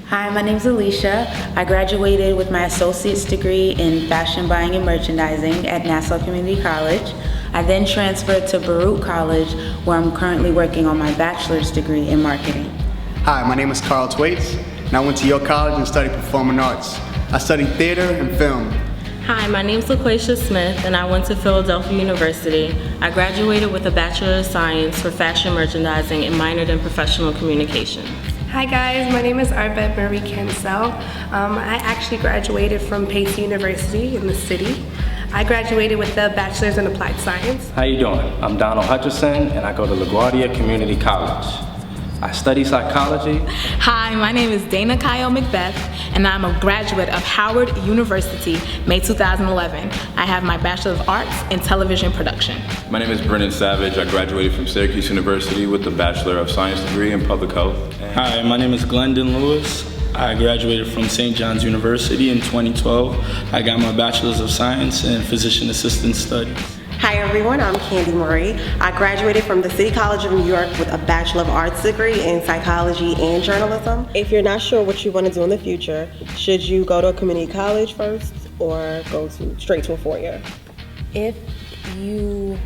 Hi, my name is Alicia. I graduated with my associate's degree in fashion buying and merchandising at Nassau Community College. I then transferred to Baruch College, where I'm currently working on my bachelor's degree in marketing. Hi, my name is Carl Twaits, and I went to York College and studied performing arts. I studied theater and film. Hi, my name is LaQuasia Smith, and I went to Philadelphia University. I graduated with a Bachelor of Science for Fashion Merchandising and minored in Professional Communication. Hi guys, my name is Candee-Marie. I actually graduated from Pace University in the city. I graduated with a Bachelor's in Applied Science. How you doing? I'm Donald Hutchison, and I go to LaGuardia Community College. I study psychology. Hi, my name is Dana Kyle Macbeth, and I'm a graduate of Howard University, May 2011. I have my Bachelor of Arts in Television Production. My name is Brennan Savage. I graduated from Syracuse University with a Bachelor of Science degree in Public Health. Hi, my name is Glendon Lewis. I graduated from St. John's University in 2012. I got my Bachelor's of Science in Physician Assistant Studies. Hi everyone, I'm Candee-Marie. I graduated from the City College of New York with a Bachelor of Arts degree in Psychology and Journalism. If you're not sure what you want to do in the future, should you go to a community college first or go straight to a four-year? If you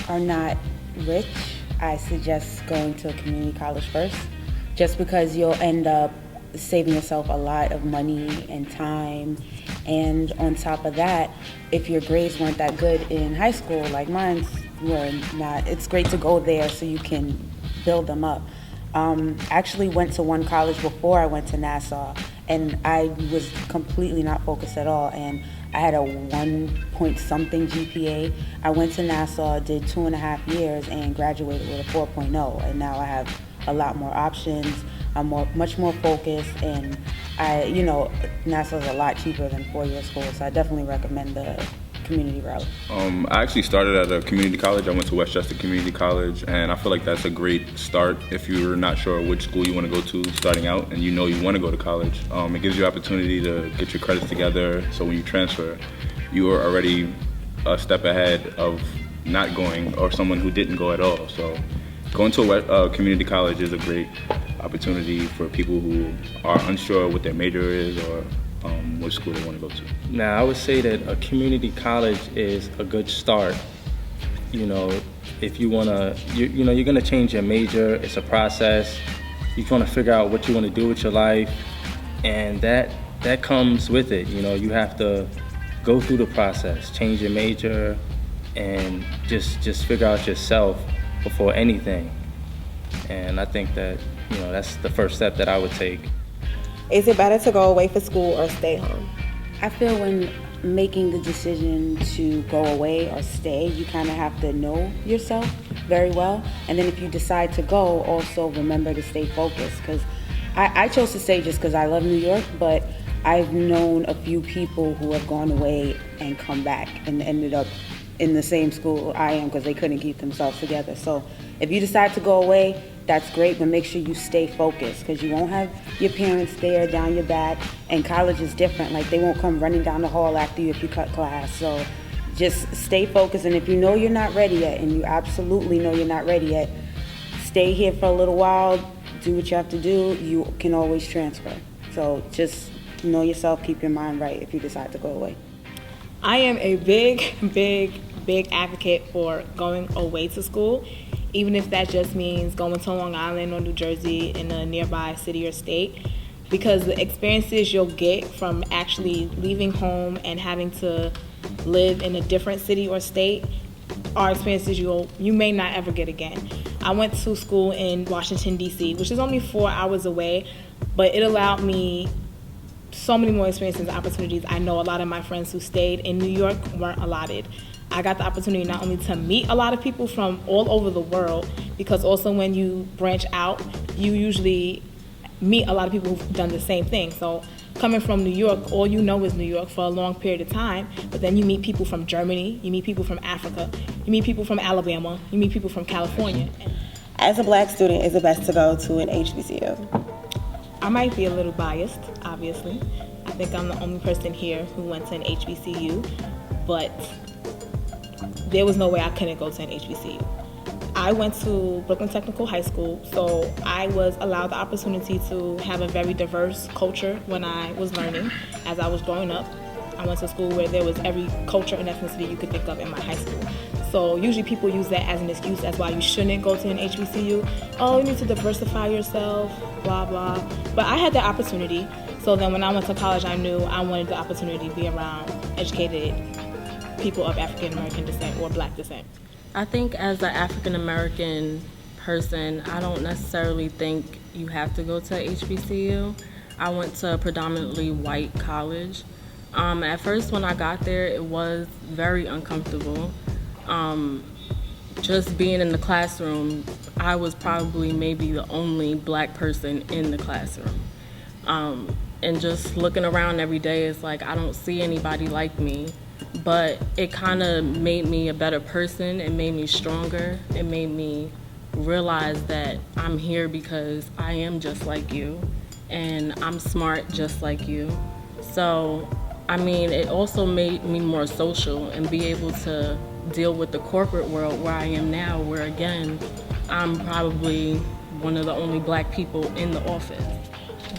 are not rich, I suggest going to a community college first, just because you'll end up saving yourself a lot of money and time. And on top of that, if your grades weren't that good in high school, like mine were not, it's great to go there so you can build them up. I actually went to one college before I went to Nassau, and I was completely not focused at all, and I had a 1 point something GPA. I went to Nassau, did 2.5 years, and graduated with a 4.0, and now I have a lot more options. I'm much more focused, and Nassau's a lot cheaper than 4-year school, so I definitely recommend the community route. I actually started at a community college. I went to Westchester Community College, and I feel like that's a great start if you're not sure which school you want to go to starting out and you want to go to college. It gives you opportunity to get your credits together, so when you transfer, you are already a step ahead of not going or someone who didn't go at all. So going to a community college is a great opportunity for people who are unsure what their major is or what school they want to go to. Now, I would say that a community college is a good start. If you want to, you're going to change your major. It's a process. You want to figure out what you want to do with your life, and that comes with it. You have to go through the process, change your major, and just figure out yourself before anything. And I think that that's the first step that I would take. Is it better to go away for school or stay home? I feel when making the decision to go away or stay, you kind of have to know yourself very well. And then if you decide to go, also remember to stay focused. Because I chose to stay just because I love New York, but I've known a few people who have gone away and come back and ended up in the same school I am because they couldn't keep themselves together. So if you decide to go away, that's great, but make sure you stay focused because you won't have your parents there down your back, and college is different. Like, they won't come running down the hall after you if you cut class. So just stay focused, and if you know you're not ready yet, and you absolutely know you're not ready yet, stay here for a little while, do what you have to do. You can always transfer. So just know yourself, keep your mind right if you decide to go away. I am a big advocate for going away to school, even if that just means going to Long Island or New Jersey in a nearby city or state, because the experiences you'll get from actually leaving home and having to live in a different city or state are experiences you may not ever get again. I went to school in Washington, D.C., which is only 4 hours away, but it allowed me so many more experiences and opportunities. I know a lot of my friends who stayed in New York weren't allotted. I got the opportunity not only to meet a lot of people from all over the world, because also when you branch out, you usually meet a lot of people who've done the same thing. So coming from New York, all you know is New York for a long period of time, but then you meet people from Germany, you meet people from Africa, you meet people from Alabama, you meet people from California. As a Black student, is it best to go to an HBCU? I might be a little biased, obviously. I think I'm the only person here who went to an HBCU, but there was no way I couldn't go to an HBCU. I went to Brooklyn Technical High School, so I was allowed the opportunity to have a very diverse culture when I was learning. As I was growing up, I went to school where there was every culture and ethnicity you could think of in my high school. So usually people use that as an excuse as why you shouldn't go to an HBCU. Oh, you need to diversify yourself, blah, blah. But I had the opportunity. So then when I went to college, I knew I wanted the opportunity to be around educated people of African American descent or Black descent. I think as an African American person, I don't necessarily think you have to go to HBCU. I went to a predominantly white college. At first when I got there, it was very uncomfortable. Just being in the classroom, I was probably maybe the only Black person in the classroom. And just looking around every day, it's like I don't see anybody like me. But it kind of made me a better person. It made me stronger. It made me realize that I'm here because I am just like you and I'm smart just like you. So, I mean, it also made me more social and be able to deal with the corporate world where I am now, where again, I'm probably one of the only Black people in the office.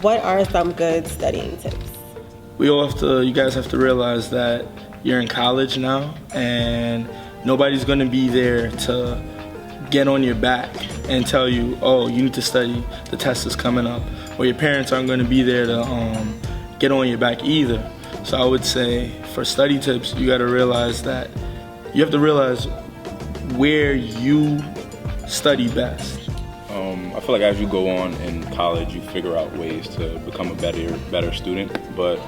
What are some good studying tips? You guys have to realize that you're in college now, and nobody's gonna be there to get on your back and tell you, oh, you need to study, the test is coming up. Or your parents aren't gonna be there to get on your back either. So I would say for study tips, you have to realize where you study best. I feel like as you go on in college, you figure out ways to become a better student, but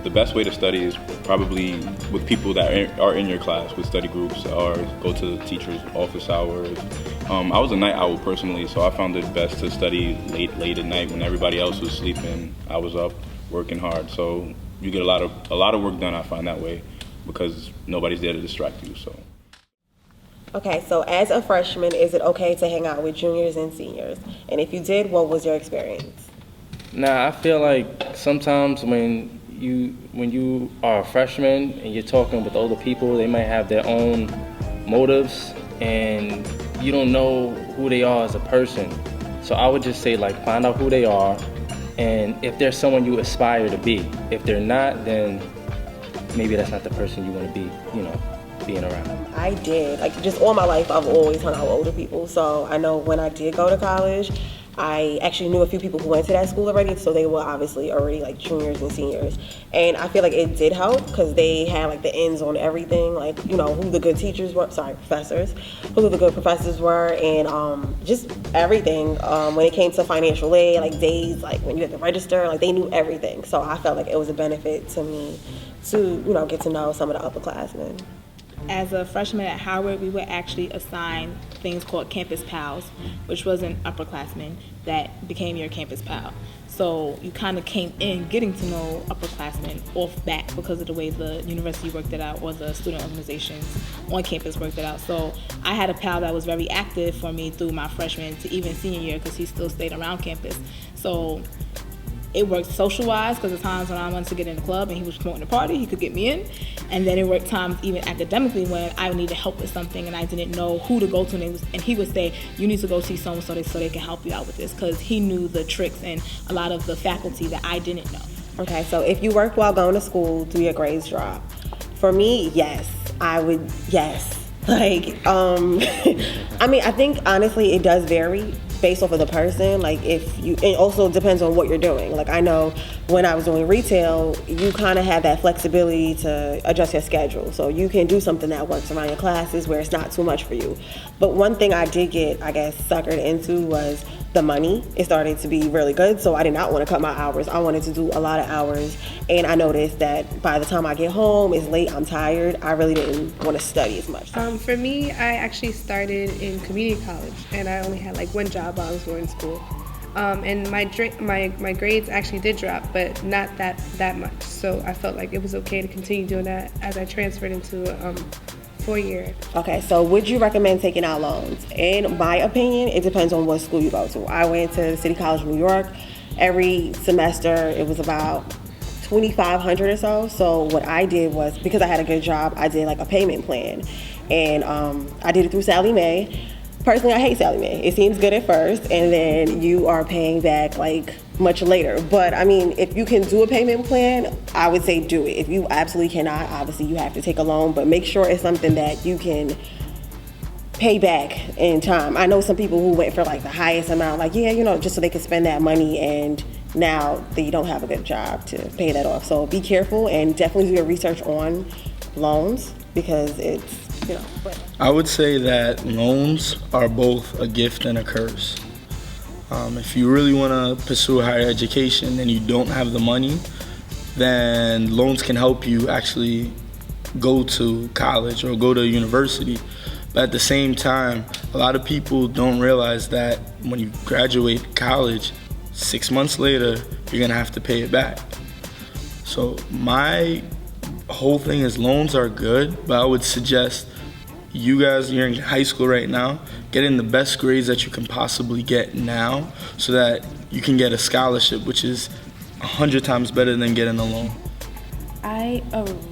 the best way to study is probably with people that are in your class, with study groups, or go to the teacher's office hours. I was a night owl personally, so I found it best to study late at night when everybody else was sleeping. I was up working hard, so you get a lot of work done. I find that way because nobody's there to distract you. So. Okay, so as a freshman, is it okay to hang out with juniors and seniors? And if you did, what was your experience? Nah, I feel like sometimes when you are a freshman and you're talking with older people, they might have their own motives and you don't know who they are as a person. So I would just say, like, find out who they are and if they're someone you aspire to be. If they're not, then maybe that's not the person you want to be, being around. I did. Just all my life, I've always hung out with older people. So I know when I did go to college, I actually knew a few people who went to that school already, so they were obviously already juniors and seniors. And I feel like it did help because they had the ends on everything, who the good teachers were, professors, who the good professors were, and just everything. When it came to financial aid, days, when you had to register, they knew everything. So I felt like it was a benefit to me to, get to know some of the upperclassmen. As a freshman at Howard, we were actually assigned things called campus pals, which was an upperclassman that became your campus pal. So you kind of came in getting to know upperclassmen off bat because of the way the university worked it out, or the student organizations on campus worked it out. So I had a pal that was very active for me through my freshman to even senior year because he still stayed around campus. So it worked social-wise because the times when I wanted to get in the club and he was promoting the party, he could get me in. And then it worked times even academically when I needed help with something and I didn't know who to go to. And he would say, you need to go see so-and-so so they can help you out with this, because he knew the tricks and a lot of the faculty that I didn't know. Okay, so if you work while going to school, do your grades drop? For me, yes. I would, yes. I think honestly it does vary based off of the person. It also depends on what you're doing. I know when I was doing retail, you kind of have that flexibility to adjust your schedule. So you can do something that works around your classes where it's not too much for you. But one thing I did get, suckered into was the money. It started to be really good, so I did not want to cut my hours. I wanted to do a lot of hours, and I noticed that by the time I get home, it's late, I'm tired. I really didn't want to study as much. For me, I actually started in community college, and I only had one job while I was going to school. And my grades actually did drop, but not that much. So I felt like it was okay to continue doing that as I transferred into 4 year. Okay, so would you recommend taking out loans? In my opinion, it depends on what school you go to. I went to City College of New York. Every semester, it was about $2,500 or so. So what I did was, because I had a good job, I did a payment plan. And I did it through Sallie Mae. personally, I hate Sallie Mae. It seems good at first, and then you are paying back like much later. But I mean, if you can do a payment plan, I would say do it. If you absolutely cannot, obviously you have to take a loan, but make sure it's something that you can pay back in time. I know some people who went for like the highest amount, like, yeah, you know, just so they can spend that money, and now they don't have a good job to pay that off. So be careful and definitely do your research on loans, because it's, you know. But I would say that loans are both a gift and a curse. If you really want to pursue higher education and you don't have the money, then loans can help you actually go to college or go to university. But at the same time, a lot of people don't realize that when you graduate college, 6 months later, you're gonna have to pay it back. So my whole thing is loans are good, but I would suggest you guys, you're in high school right now, getting the best grades that you can possibly get now so that you can get a scholarship, which is 100 times better than getting a loan. I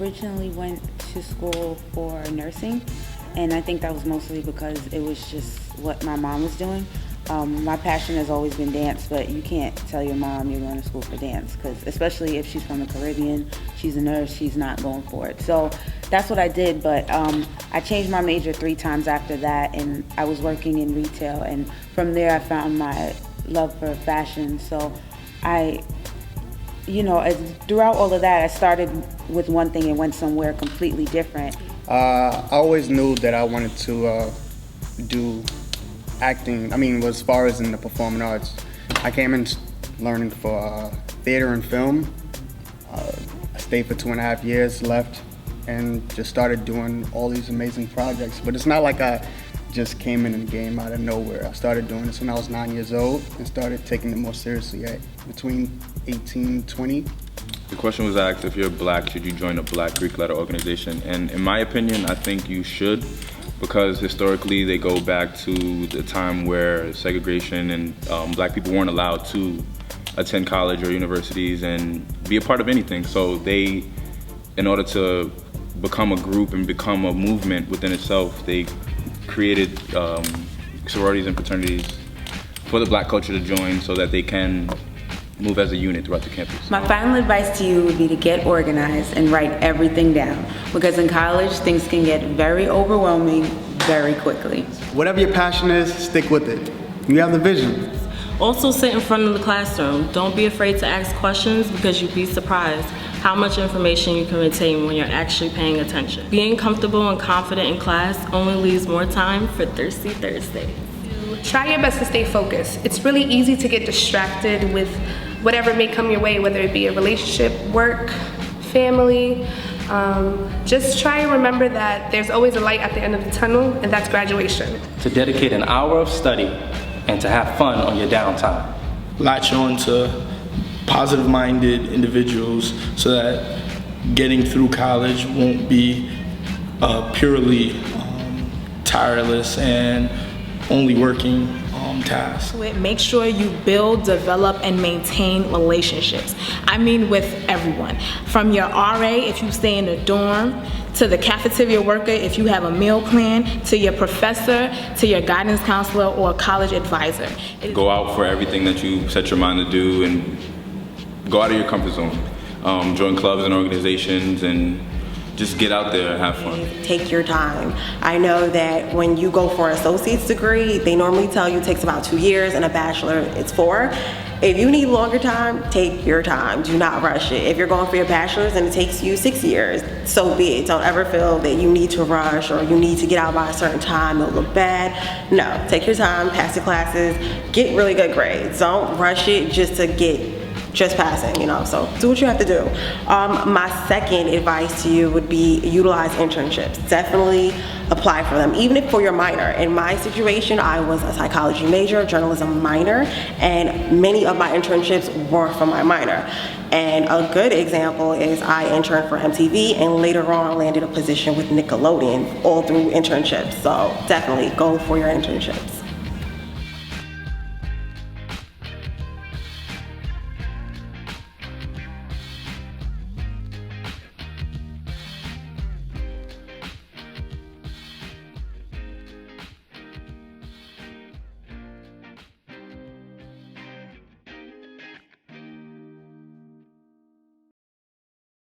originally went to school for nursing, and I think that was mostly because it was just what my mom was doing. My passion has always been dance, but you can't tell your mom you're going to school for dance, because especially if she's from the Caribbean, she's a nurse, she's not going for it. So that's what I did, but I changed my major 3 times after that, and I was working in retail, and from there I found my love for fashion. So throughout all of that, I started with one thing and went somewhere completely different. I always knew that I wanted to do acting. I mean, as far as in the performing arts, I came in learning for theater and film. I stayed for 2.5 years, left, and just started doing all these amazing projects. But it's not like I just came in and came out of nowhere. I started doing this when I was 9 years old and started taking it more seriously at between 18 and 20. The question was asked, if you're black, should you join a black Greek letter organization? And in my opinion, I think you should, because historically they go back to the time where segregation and black people weren't allowed to attend college or universities and be a part of anything. So they, in order to become a group and become a movement within itself, they created sororities and fraternities for the black culture to join so that they can move as a unit throughout the campus. My final advice to you would be to get organized and write everything down, because in college things can get very overwhelming very quickly. Whatever your passion is, stick with it. You have the vision. Also sit in front of the classroom. Don't be afraid to ask questions, because you'd be surprised how much information you can retain when you're actually paying attention. Being comfortable and confident in class only leaves more time for Thirsty Thursday. Try your best to stay focused. It's really easy to get distracted with whatever may come your way, whether it be a relationship, work, family. Just try and remember that there's always a light at the end of the tunnel, and that's graduation. To dedicate an hour of study and to have fun on your downtime. Latch on to positive-minded individuals so that getting through college won't be purely tireless and only working tasks. Make sure you build, develop, and maintain relationships. I mean with everyone. From your RA if you stay in the dorm, to the cafeteria worker if you have a meal plan, to your professor, to your guidance counselor or college advisor. Go out for everything that you set your mind to do and go out of your comfort zone. Join clubs and organizations and just get out there and have fun. Take your time. I know that when you go for an associate's degree, they normally tell you it takes about 2 years, and a bachelor it's 4. If you need longer time, take your time. Do not rush it. If you're going for your bachelor's and it takes you 6 years, so be it. Don't ever feel that you need to rush or you need to get out by a certain time. It'll look bad. No, take your time, pass your classes, get really good grades. Don't rush it just to get passing, so do what you have to do. My second advice to you would be utilize internships. Definitely apply for them, even if for your minor. In my situation, I was a psychology major, journalism minor, and many of my internships were for my minor. And a good example is I interned for MTV and later on landed a position with Nickelodeon, all through internships. So definitely go for your internships.